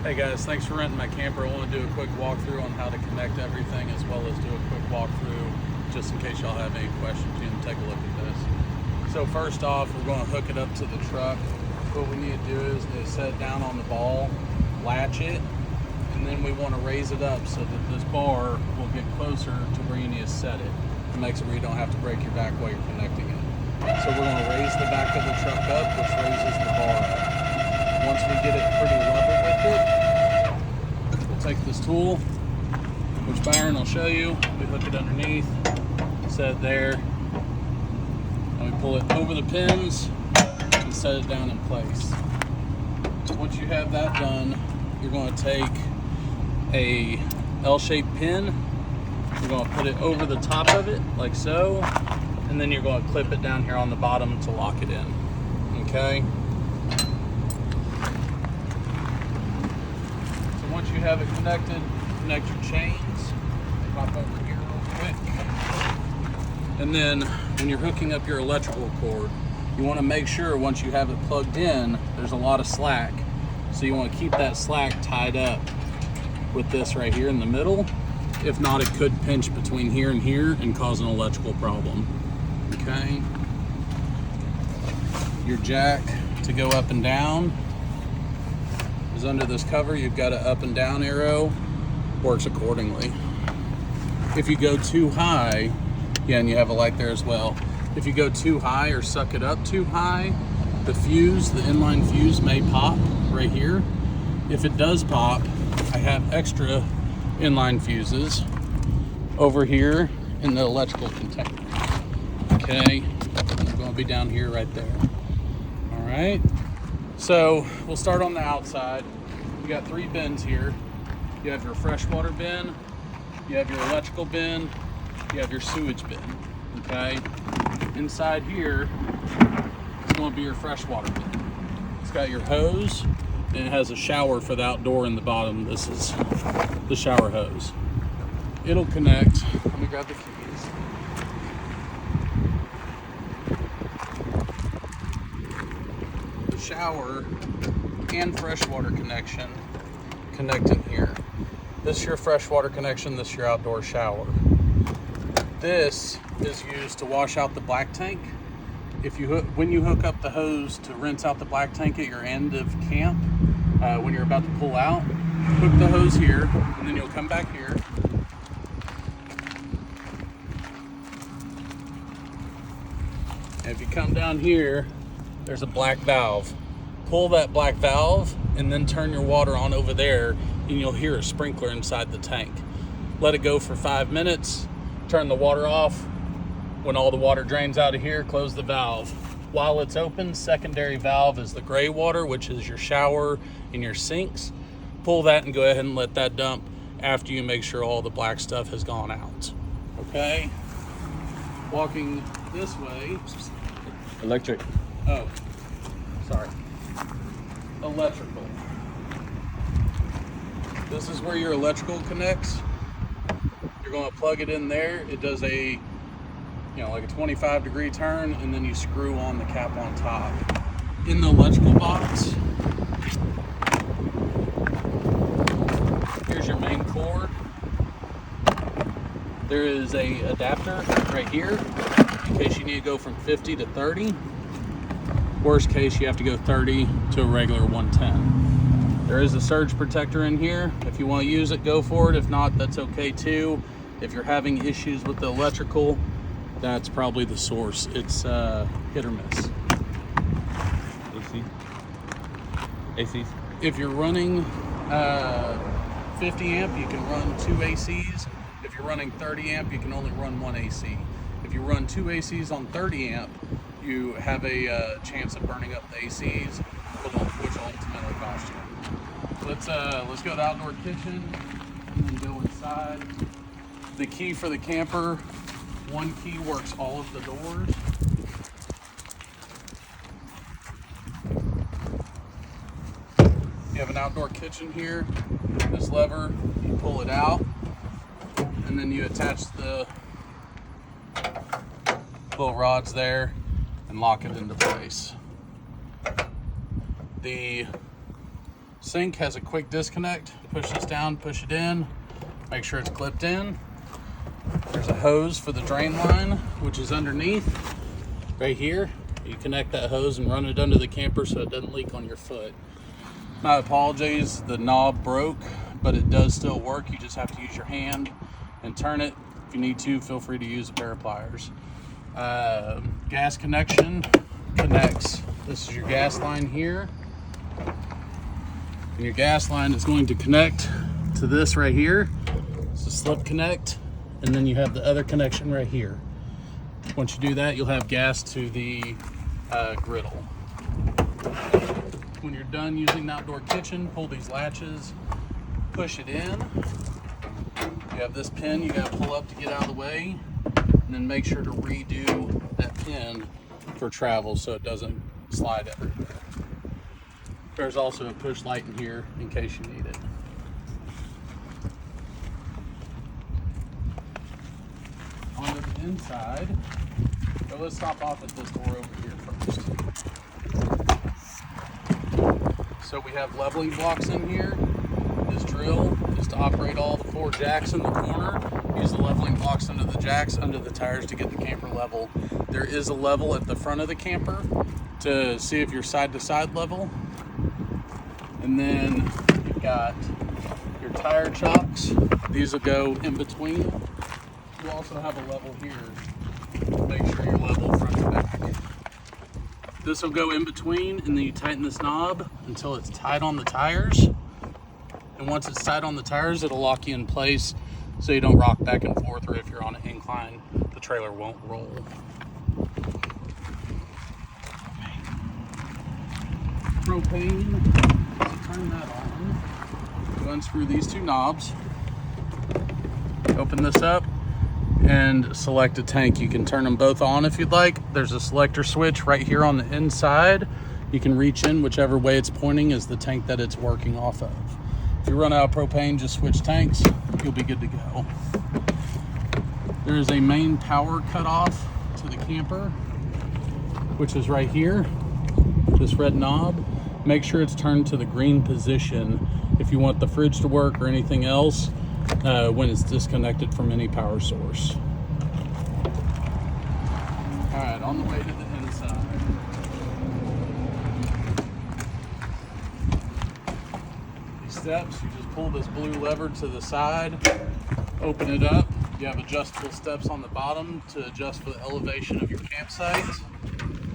Hey guys, thanks for renting my camper. I want to do a quick walkthrough on how to connect everything, as well as do a quick walkthrough just in case y'all have any questions. You can take a look at this. So first off, we're going to hook it up to the truck. What we need to do is set it down on the ball, latch it, and then we want to raise it up so that this bar will get closer to where you need to set it. It makes it where you don't have to break your back while you're connecting it. So we're going to raise the back of the truck up, which raises the bar up. Once we get it pretty level with it, we'll take this tool, which Byron will show you. We hook it underneath, set it there, and we pull it over the pins and set it down in place. Once you have that done, you're going to take a L-shaped pin, you're going to put it over the top of it, like so, and then you're going to clip it down here on the bottom to lock it in, okay? Once you have it connected, connect your chains. Pop over here real quick. And then when you're hooking up your electrical cord, you want to make sure once you have it plugged in, there's a lot of slack. So you want to keep that slack tied up with this right here in the middle. If not, it could pinch between here and here and cause an electrical problem. Okay. Your jack to go up and down is under this cover. You've got an up and down arrow, works accordingly. If you go too high, yeah, and you have a light there as well. If you go too high or suck it up too high, the fuse, the inline fuse may pop right here. If it does pop, I have extra inline fuses over here in the electrical container. Okay, it's going to be down here right there. All right. So we'll start on the outside. You got 3 bins here. You have your freshwater bin, you have your electrical bin, you have your sewage bin, okay? Inside here, it's going to be your freshwater bin. It's got your hose, and it has a shower for the outdoor in the bottom. This is the shower hose. It'll connect. Let me grab the keys. Shower and freshwater connection connect in here. This is your freshwater connection, this is your outdoor shower. This is used to wash out the black tank. When you hook up the hose to rinse out the black tank at your end of camp, when you're about to pull out, hook the hose here, and then you'll come back here. And if you come down here, there's a black valve. Pull that black valve and then turn your water on over there, and you'll hear a sprinkler inside the tank. Let it go for 5 minutes, turn the water off. When all the water drains out of here, close the valve. While it's open, secondary valve is the gray water, which is your shower and your sinks. Pull that and go ahead and let that dump after you make sure all the black stuff has gone out. Okay? Walking this way. Electric. Oh, sorry. Electrical. This is where your electrical connects. You're going to plug it in there. It does a, like a 25-degree turn, and then you screw on the cap on top. In the electrical box, here's your main cord. There is a adapter right here in case you need to go from 50 to 30. Worst case, you have to go 30 to a regular 110. There is a surge protector in here. If you want to use it, go for it. If not, that's okay too. If you're having issues with the electrical, that's probably the source. It's hit or miss. AC. If you're running 50 amp, you can run 2 ACs. If you're running 30 amp, you can only run 1 AC. If you run 2 ACs on 30 amp, you have a chance of burning up the ACs, which will ultimately cost you. Let's go to the outdoor kitchen and then go inside. The key for the camper, one key works all of the doors. You have an outdoor kitchen here. This lever, you pull it out, and then you attach the little rods there and lock it into place. The Sink has a quick disconnect. Push this down, push it in, make sure it's clipped in. There's a hose for the drain line, which is underneath right here. You connect that hose and run it under the camper so it doesn't leak on your foot. My apologies, the knob broke, but it does still work. You just have to use your hand and turn it. If you need to, feel free to use a pair of pliers. Gas connection connects. This is your gas line here. And your gas line is going to connect to this right here. It's a slip connect. And then you have the other connection right here. Once you do that, you'll have gas to the griddle. When you're done using the outdoor kitchen, pull these latches, push it in. You have this pin you gotta pull up to get out of the way, and then make sure to redo that pin for travel so it doesn't slide everywhere. There's also a push light in here in case you need it. Onto the inside. So let's stop off at this door over here first. So we have leveling blocks in here. This drill is to operate all the 4 jacks in the corner. Use the leveling blocks under the jacks, under the tires to get the camper level. There is a level at the front of the camper to see if you're side to side level. And then you've got your tire chocks. These will go in between. You also have a level here to make sure you're level front to back. This will go in between, and then you tighten this knob until it's tight on the tires. And once it's tight on the tires, it'll lock you in place so you don't rock back and forth, or if you're on an incline, the trailer won't roll. Propane, so turn that on. You unscrew these 2 knobs, open this up, and select a tank. You can turn them both on if you'd like. There's a selector switch right here on the inside. You can reach in whichever way it's pointing is the tank that it's working off of. If you run out of propane, just switch tanks, you'll be good to go. There is a main power cutoff to the camper, which is right here, this red knob. Make sure it's turned to the green position if you want the fridge to work or anything else when it's disconnected from any power source. All right, on the way to the inside. These steps, you just pull this blue lever to the side, open it up. You have adjustable steps on the bottom to adjust for the elevation of your campsite.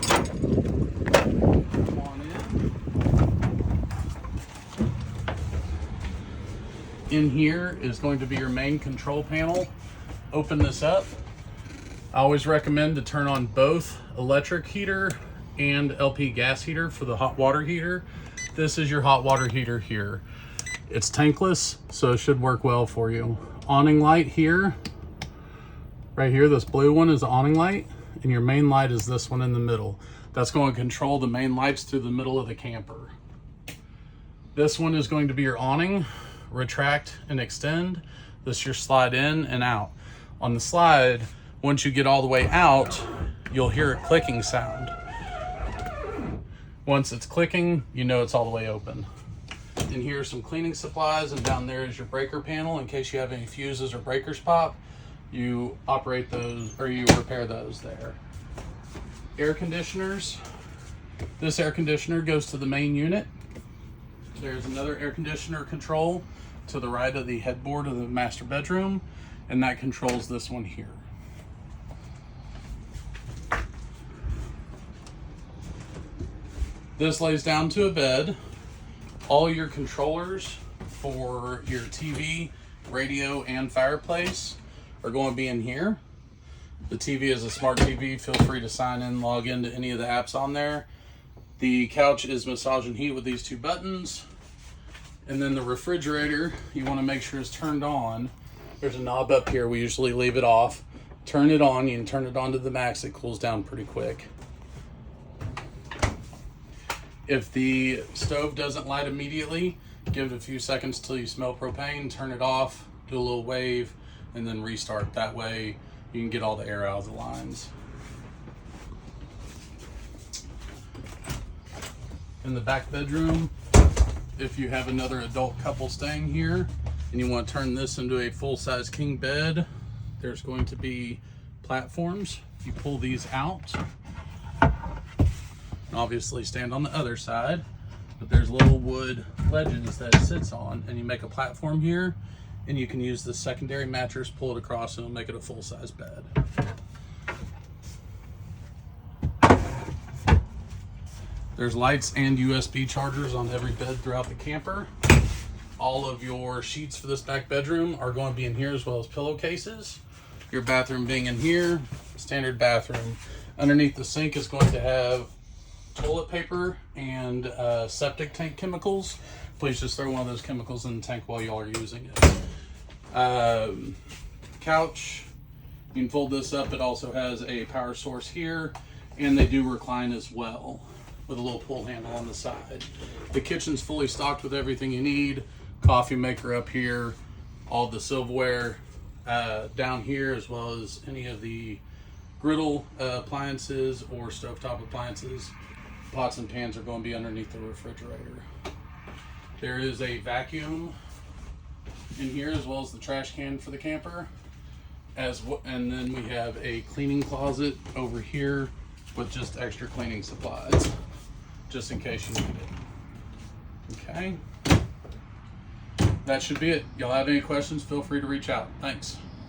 Come on in. In here is going to be your main control panel. Open this up. I always recommend to turn on both electric heater and LP gas heater for the hot water heater. This is your hot water heater here. It's tankless, so it should work well for you. Awning light here, right here, this blue one is the awning light, and your main light is this one in the middle. That's going to control the main lights through the middle of the camper. This one is going to be your awning. Retract and extend. This your slide in and out. On the slide, once you get all the way out, you'll hear a clicking sound. Once it's clicking, you know it's all the way open. And here's some cleaning supplies, and down there is your breaker panel in case you have any fuses or breakers pop. You operate those, or you repair those there. Air conditioners. This air conditioner goes to the main unit. There's another air conditioner control to the right of the headboard of the master bedroom, and that controls this one here. This lays down to a bed. All your controllers for your TV, radio, and fireplace are going to be in here. The TV is a smart TV. Feel free to sign in, log into any of the apps on there. The couch is massage and heat with these 2 buttons. And then the refrigerator, you want to make sure is turned on. There's a knob up here. We usually leave it off. Turn it on. You can turn it on to the max. It cools down pretty quick. If the stove doesn't light immediately, give it a few seconds till you smell propane. Turn it off, do a little wave, and then restart. That way you can get all the air out of the lines. In the back bedroom, if you have another adult couple staying here and you want to turn this into a full-size king bed, there's going to be platforms. You pull these out, and obviously stand on the other side, but there's little wood ledges that it sits on, and you make a platform here, and you can use the secondary mattress, pull it across, and it'll make it a full-size bed. There's lights and USB chargers on every bed throughout the camper. All of your sheets for this back bedroom are going to be in here, as well as pillowcases. Your bathroom being in here, standard bathroom. Underneath the sink is going to have toilet paper and septic tank chemicals. Please just throw one of those chemicals in the tank while y'all are using it. Couch, you can fold this up. It also has a power source here, and they do recline as well, with a little pull handle on the side. The kitchen's fully stocked with everything you need. Coffee maker up here, all the silverware down here, as well as any of the griddle appliances or stovetop appliances. Pots and pans are going to be underneath the refrigerator. There is a vacuum in here, as well as the trash can for the camper. And then we have a cleaning closet over here with just extra cleaning supplies, just in case you need it. Okay. That should be it. Y'all have any questions, feel free to reach out. Thanks.